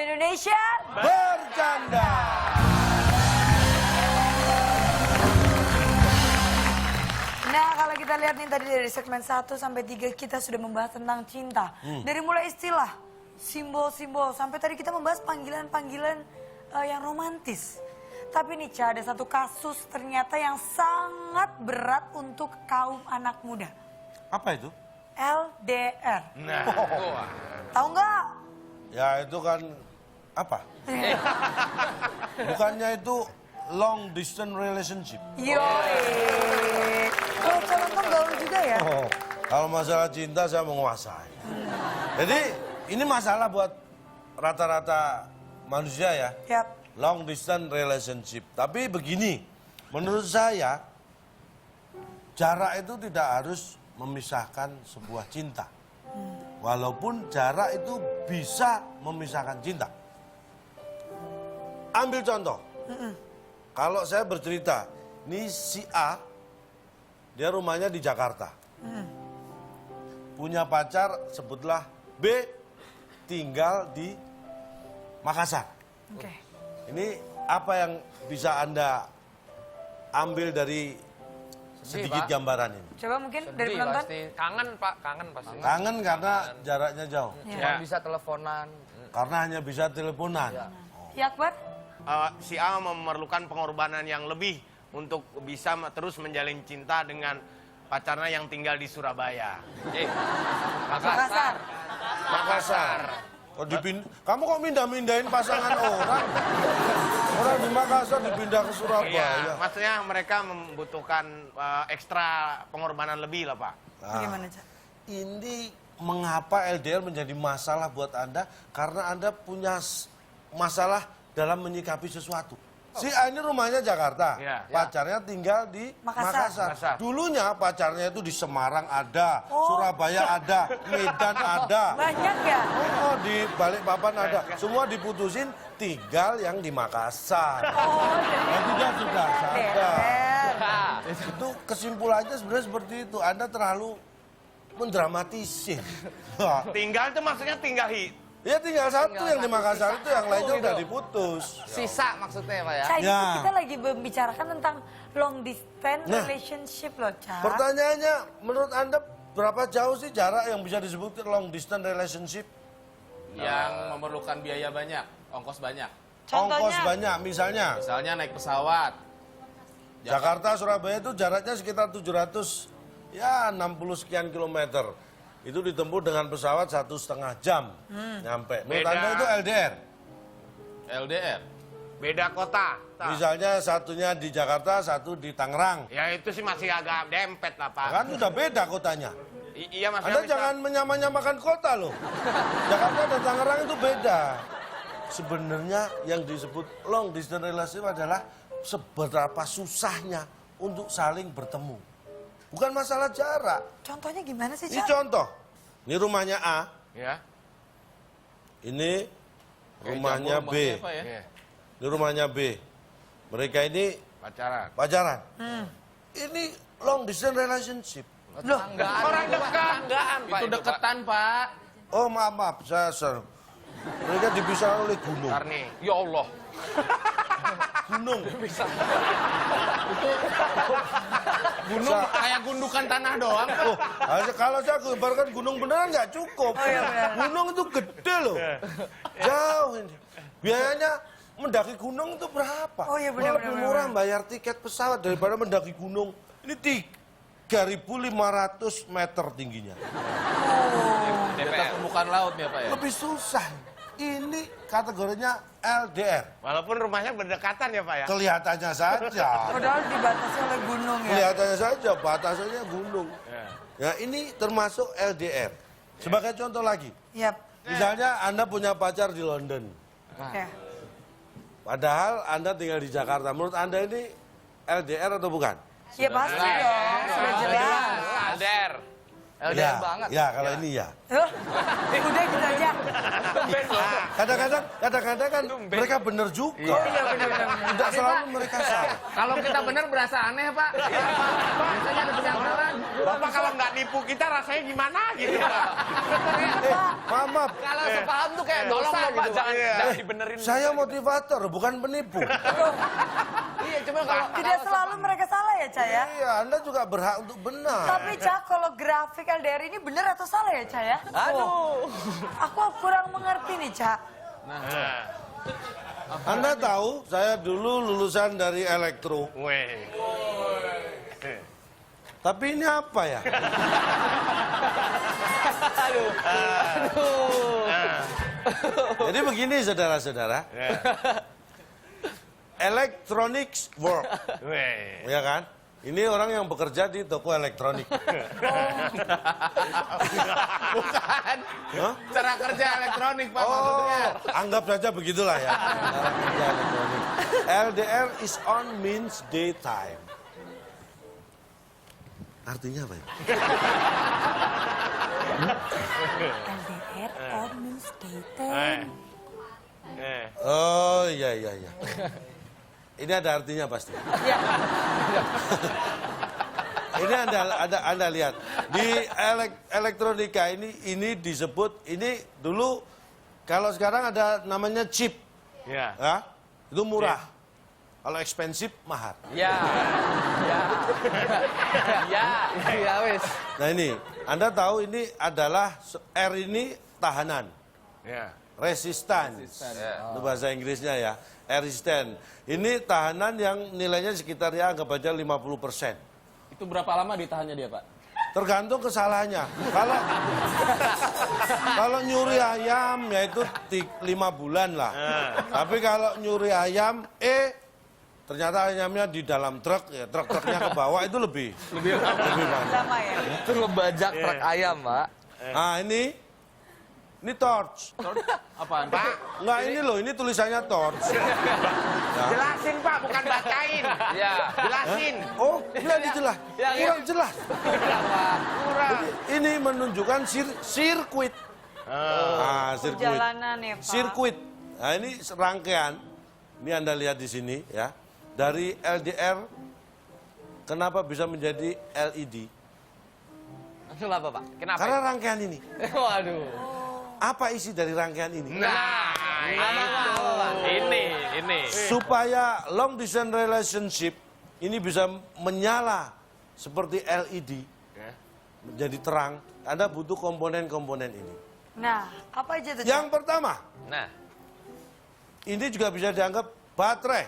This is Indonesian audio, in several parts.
Waktu Indonesia bercanda. Nah, kalau kita lihat nih tadi dari segmen 1 sampai 3 kita sudah membahas tentang cinta. Dari mulai istilah, simbol-simbol, sampai tadi kita membahas panggilan-panggilan yang romantis. Tapi nih Ca, ada satu kasus ternyata yang sangat berat untuk kaum anak muda. Apa itu? LDR. Nah, Tahu nggak? Ya itu kan apa? Bukannya itu long distance relationship. Yoi. Kalau contoh gaul juga ya? Oh, kalau masalah cinta saya menguasai. Jadi ini masalah buat rata-rata manusia ya. Yap. Long distance relationship. Tapi begini, menurut saya jarak itu tidak harus memisahkan sebuah cinta. Walaupun jarak itu bisa memisahkan cinta. Ambil contoh. Kalau saya bercerita, ini si A, dia rumahnya di Jakarta. Punya pacar, sebutlah B, tinggal di Makassar. Oke. Ini apa yang bisa Anda ambil dari sedikit gambaran ini? Coba mungkin dari sedih penonton. pasti. Kangen Pak, kangen pasti. Kangen karena jaraknya jauh. Ya. Bisa teleponan. Karena hanya bisa teleponan. Ya Akbar? Si A memerlukan pengorbanan yang lebih untuk bisa terus menjalin cinta dengan pacarnya yang tinggal di Surabaya. Makassar. Makassar. Kamu kok mindah-mindahin pasangan orang? Orang di Makassar dipindah ke Surabaya. Iya, maksudnya mereka membutuhkan ekstra pengorbanan lebih lah Pak. Bagaimana Ca? Ini mengapa LDR menjadi masalah buat Anda? Karena Anda punya masalah dalam menyikapi sesuatu. Si A ini rumahnya Jakarta, Ya. pacarnya tinggal di Makassar. Makassar. Dulunya pacarnya itu di Semarang ada, Surabaya ada, Medan ada. Banyak ya? Oh, di Balikpapan ada. Semua diputusin, tinggal yang di Makassar. Nanti dia sudah sadar. Itu kesimpulannya sebenarnya seperti itu. Anda terlalu mendramatisir. Tinggal itu maksudnya tinggal Ya tinggal satu yang di Makassar itu, yang lainnya udah diputus. Sisa maksudnya Pak ya. Ca, Ya. kita lagi membicarakan tentang long distance Nah. relationship loh Ca. Pertanyaannya, menurut Anda berapa jauh sih jarak yang bisa disebut long distance relationship? Yang memerlukan biaya banyak, ongkos banyak. Ongkos banyak, misalnya Misalnya naik pesawat. Jakarta Surabaya itu jaraknya sekitar 700 ya 60 sekian kilometer. Itu ditempuh dengan pesawat 1,5 jam nyampe. Menurut Beda. Anda itu LDR? LDR. beda kota. Misalnya satunya di Jakarta, satu di Tangerang. Ya itu sih masih agak dempet lah Pak. Kan udah beda kotanya. Iya maksudnya Anda jangan menyamakan kota loh. Jakarta dan Tangerang itu beda. Sebenarnya yang disebut long distance relationship adalah seberapa susahnya untuk saling bertemu. Bukan masalah jarak. Contohnya gimana sih Ini Ca? contoh. Ini rumahnya A, Ya. ini rumahnya B. Rumahnya apa ya? Iya. Ini rumahnya B. Mereka ini Pacaran. pacaran. Ini long distance relationship. Loh, Orang dekat. Tanggaan, Pak. Itu deketan, Pak. Oh maaf, saya mereka dipisah oleh gunung. Karni. Ya Allah. Gunung. Gunung kayak gundukan tanah doang. Oh, kalau saya gambarkan gunung beneran nggak cukup. Oh, iya, benar. Gunung itu gede loh. Jauh ini. Biayanya mendaki gunung itu berapa? Oh, iya, benar, Lebih benar, murah bayar tiket pesawat daripada mendaki gunung. Ini 3.500 meter tingginya. Di atas permukaan laut ya, Pak ya. Lebih susah. Ini kategorinya LDR. Walaupun rumahnya berdekatan ya Pak ya. Kelihatannya saja. padahal dibatasi oleh gunung ya. Kelihatannya saja batasannya gunung. Ya ini termasuk LDR. Sebagai contoh lagi. Yap. Misalnya Anda punya pacar di London. Ya. Padahal Anda tinggal di Jakarta. Menurut Anda ini LDR atau bukan? Ya pasti dong, sudah jelas. LDR. LDR banget. Ya, kalau ini ya. Udah gitu aja. Kadang-kadang kan mereka bener juga. Tidak selalu mereka salah. Kalau kita benar berasa aneh, Pak. Iya, Pak. Biasanya ada penyangkalan. Bapak kalau nggak nipu kita rasanya gimana gitu, Pak? Maaf. Kalau sepaham tuh kayak Tolong dosa Pak, gitu. jangan, Iya. jangan dibenerin. Saya motivator, bukan penipu. Iya, cuma kalau Tidak selalu mereka salah ya, Ca ya? Iya, Anda juga berhak untuk benar. Tapi Ca, kalau grafik LDR ini benar atau salah ya, Ca ya? Aduh. Aku kurang mengerti nih, Ca. Nah, Anda tahu, saya dulu lulusan dari elektro. weh. Tapi ini apa ya? Jadi begini, saudara-saudara. Electronics work, Weh. ya kan? Ini orang yang bekerja di toko elektronik. bukan. Hah? Cara kerja elektronik, Pak, maksudnya. Anggap saja begitulah ya. Cara kerja elektronik. LDR is on means daytime. Artinya apa ya? LDR on means Eh. dating. Eh. Oh iya. Ini ada artinya pasti. Ini anda lihat di elektronika ini disebut ini dulu kalau sekarang ada namanya chip, Ya. ya itu murah. Kalau ekspensif mahal. Ya. Ya, wis. Nah ini Anda tahu ini adalah R ini tahanan, Ya. resistance. Itu bahasa Inggrisnya ya, resistant. Ini tahanan yang nilainya sekitar ya anggap aja 50%. Itu berapa lama ditahannya dia, Pak? Tergantung kesalahannya. Kalau nyuri ayam ya itu 5 bulan lah. Tapi kalau nyuri ayam ternyata ayamnya di dalam truk ya, truknya ke bawah itu lebih banyak. Sama ya? Itu ngebajak truk ayam, Pak. Nah ini torch. Apaan? Enggak ini loh, ini tulisannya torch. Jelasin, Pak, bukan bacain. Ya. Jelasin. Oh, ini jelas. Kurang jelas. Kurang. Jadi, ini menunjukkan sirkuit. Sirkuit. Perjalanan ya, Pak. Sirkuit. Nah, ini rangkaian. Ini Anda lihat di sini ya. Dari LDR kenapa bisa menjadi LED? Kenapa, Pak? Kenapa? Karena rangkaian ini. Waduh. Apa isi dari rangkaian ini? Nah, ini. Supaya long distance relationship ini bisa menyala seperti LED, menjadi terang, Anda butuh komponen-komponen ini. Nah, apa aja tuh, Ca? Yang pertama, Nah. ini juga bisa dianggap baterai.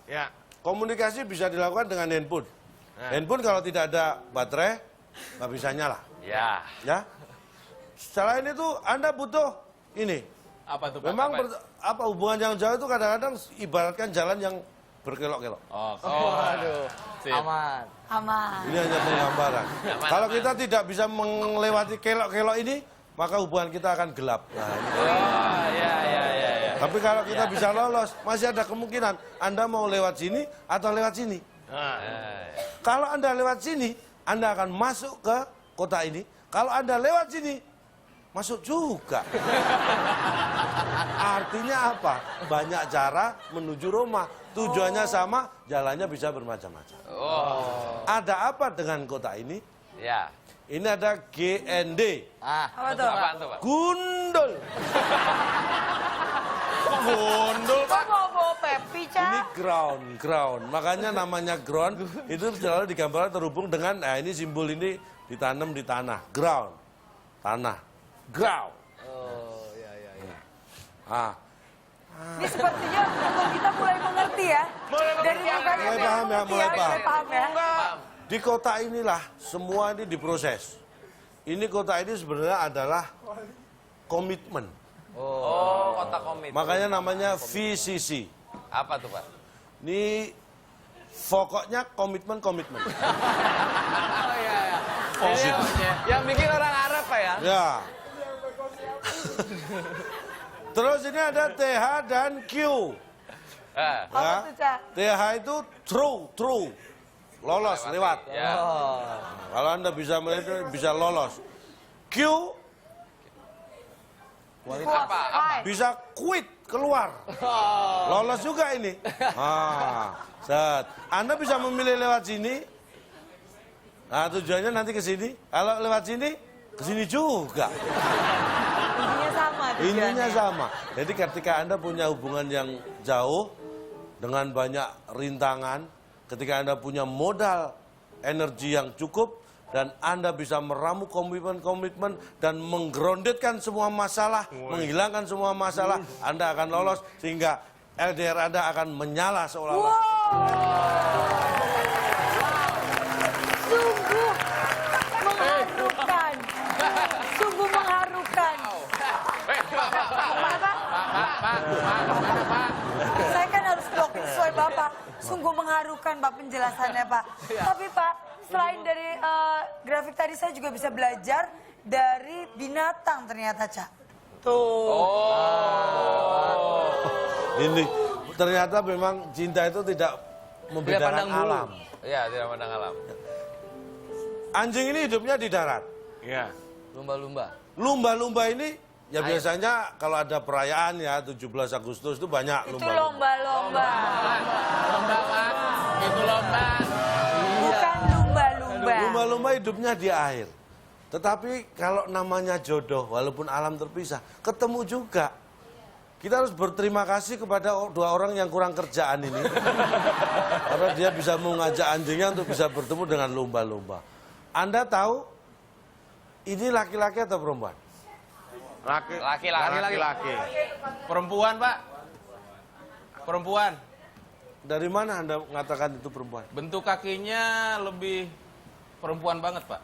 Ya. Komunikasi bisa dilakukan dengan handphone. Handphone kalau tidak ada baterai, nggak bisa nyala. Ya. Ya. Selain itu, Anda butuh ini. Apa tuh, Pak? Memang Apa? hubungan yang jauh itu kadang-kadang ibaratkan jalan yang berkelok-kelok. Waduh. Sip. Aman. Aman. Ini hanya penggambaran. Kalau kita tidak bisa melewati kelok-kelok ini, maka hubungan kita akan gelap. Nah, ini. Oh, ya. Tapi kalau kita bisa lolos, masih ada kemungkinan Anda mau lewat sini atau lewat sini. Nah. Kalau Anda lewat sini, Anda akan masuk ke kota ini. Kalau Anda lewat sini, masuk juga. Artinya apa? Banyak cara menuju Roma. Tujuannya sama, jalannya bisa bermacam-macam. Oh. Ada apa dengan kota ini? Ya. Ini ada GND. Apa tuh? Apaan tuh, Pak? Gundul. Gundul, Kok bawa Pepi, Ini Ca? ground. Makanya namanya ground itu selalu digambarkan terhubung dengan, nah ini simbol ini ditanam di tanah. Ground. Tanah. Ground. Oh, iya. Ah, Ini sepertinya kita mulai mengerti ya. Dari mukanya Mulai paham ya, mulai paham. mulai paham ya. di kota inilah semua ini diproses. Ini kota ini sebenarnya adalah komitmen. Oh, kota komit. Makanya namanya VCC. Apa tuh, Pak? Ini pokoknya komitmen. Oh, iya. Yang bikin orang Arab, Pak ya? Ya. Terus ini ada TH dan Q. Apa Ya. tuh, Ca? TH itu true. Lolos, lewat. Ya. Oh. Kalau Anda bisa melihat, bisa lolos. Q Apa? bisa quit keluar. Lolos juga ini. Set. Anda bisa memilih lewat sini. Nah, tujuannya nanti ke sini. Kalau lewat sini, ke sini juga. Intinya sama tujuannya. Intinya sama. Jadi ketika Anda punya hubungan yang jauh dengan banyak rintangan, ketika Anda punya modal energi yang cukup dan Anda bisa meramu komitmen-komitmen dan menggroundedkan semua masalah, menghilangkan semua masalah, Anda akan lolos sehingga LDR Anda akan menyala seolah-olah. Sungguh mengharukan. Sungguh mengharukan. Bapak, saya kan harus blocking sesuai Bapak. Sungguh mengharukan Pak penjelasannya Pak. Tapi Pak, selain dari grafik tadi saya juga bisa belajar dari binatang ternyata, Cak. Ini ternyata memang cinta itu tidak membedakan pandang bulu. alam. Iya, tidak pandang alam. Anjing ini hidupnya di darat. Iya. Lumba-lumba. Lumba-lumba ini ya biasanya kalau ada perayaan ya 17 Agustus itu banyak Itu lumba-lumba. lomba-lomba. Lomba, Pak. Itu lomba. Bukan lumba-lumba. Lumba-lumba hidupnya di air. Tetapi kalau namanya jodoh, walaupun alam terpisah, ketemu juga. Kita harus berterima kasih kepada dua orang yang kurang kerjaan ini. Karena dia bisa mengajak anjingnya untuk bisa bertemu dengan lumba-lumba. Anda tahu ini laki-laki atau perempuan? Laki-laki. Perempuan, Pak. Perempuan. Dari mana Anda mengatakan itu perempuan? Bentuk kakinya lebih perempuan banget, Pak.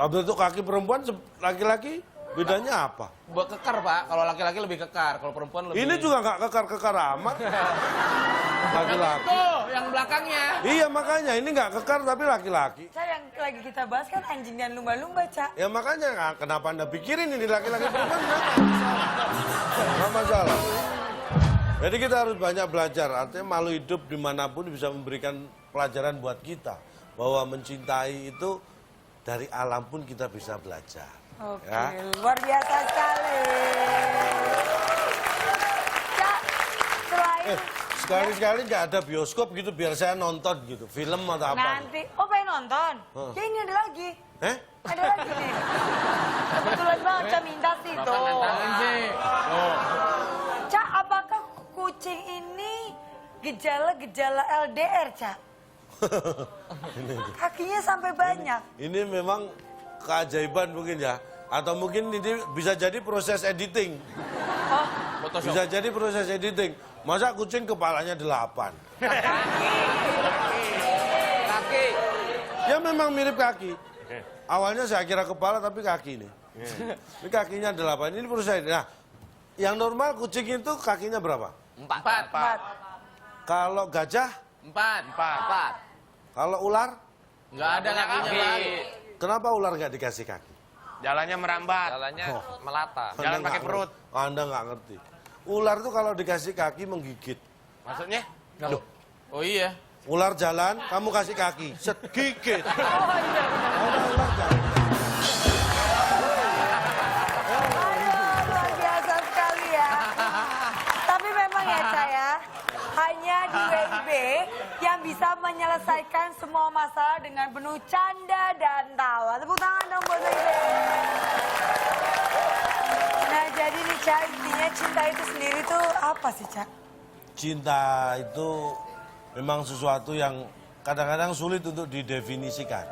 Bentuk kaki perempuan, laki-laki bedanya apa? Kekar, Pak. Kalau laki-laki lebih kekar, kalau perempuan lebih... Ini juga nggak kekar-kekar amat. Laki-laki. Tuh, yang belakangnya. Iya makanya ini nggak kekar tapi laki-laki. Cak, yang lagi kita bahas kan anjing dan lumba-lumba, Cak. Ya makanya kenapa Anda pikirin ini laki-laki perempuan nggak masalah. Jadi kita harus banyak belajar. Artinya malu hidup dimanapun bisa memberikan pelajaran buat kita bahwa mencintai itu dari alam pun kita bisa belajar. Oke, Ya. luar biasa sekali. Cak, selain Sekali-sekali nggak ada bioskop gitu biar saya nonton gitu film atau apa. nanti, oh pengen nonton? Heeh. Ya ini ada lagi. Ada lagi nih. Kebetulan banget Cak minta sih Bapak tuh. nantangin sih. Tuh. Cak, apakah kucing ini gejala-gejala LDR, Cak? Kakinya sampai banyak. Ini memang keajaiban mungkin ya. Atau mungkin ini bisa jadi proses editing. Oh, Photoshop. Bisa jadi proses editing. Masa kucing kepalanya 8? Kaki. Ya memang mirip kaki. Awalnya saya kira kepala tapi kaki nih. Ini kakinya 8. Ini proses. Nah, yang normal kucing itu kakinya berapa? 4. Kalau gajah, 4. kalau ular, Nggak ada kakinya, Pak. kenapa ular nggak dikasih kaki? Jalannya merambat. Jalannya melata. Jalan Anda pakai nggak perut. ngerti. Anda nggak ngerti. Ular tuh kalau dikasih kaki menggigit. Maksudnya? Oh iya. Ular jalan, kamu kasih kaki, set gigit. oh iya. Ular jalan. Aduh, luar biasa sekali ya. Tapi memang ya, Cak ya, hanya di WIB yang bisa menyelesaikan semua masalah dengan penuh canda dan tawa. Tepuk tangan dong buat WIB. Nah, jadi nih Cak, intinya cinta itu sendiri tuh apa sih, Cak? Cinta itu memang sesuatu yang kadang-kadang sulit untuk didefinisikan.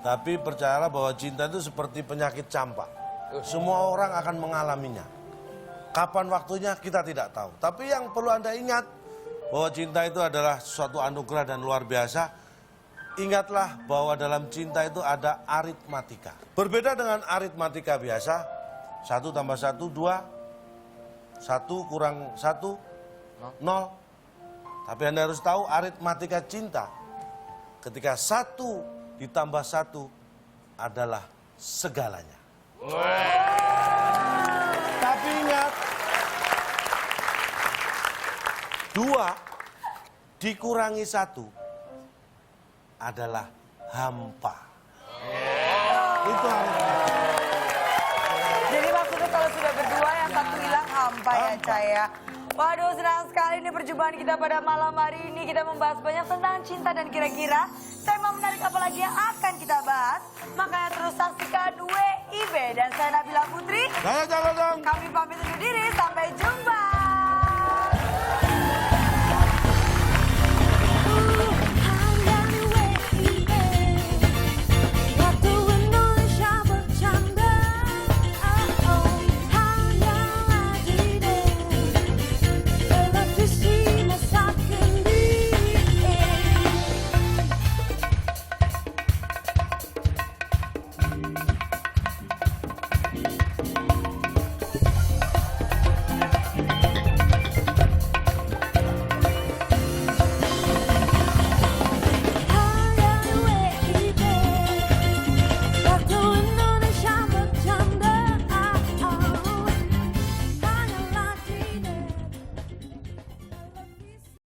Tapi percayalah bahwa cinta itu seperti penyakit campak. Semua orang akan mengalaminya. Kapan waktunya kita tidak tahu. Tapi yang perlu Anda ingat bahwa cinta itu adalah suatu anugerah dan luar biasa. Ingatlah bahwa dalam cinta itu ada aritmatika. Berbeda dengan aritmatika biasa, 1 tambah 1, 2, 1 kurang 1, 0. Tapi Anda harus tahu aritmatika cinta. Ketika 1 ditambah 1 adalah segalanya. Tapi ingat, 2 dikurangi 1 adalah hampa. Itu aritmatika. udah berdua, yang satu hilang hampa ya Caya. Waduh, senang sekali nih perjumpaan kita pada malam hari ini. Kita membahas banyak tentang cinta dan kira-kira tema menarik apa lagi yang akan kita bahas. Makanya terus saksikan WIB dan saya Nabila Putri. Saya Jagodong. Kami pamit undur diri, sampai jumpa.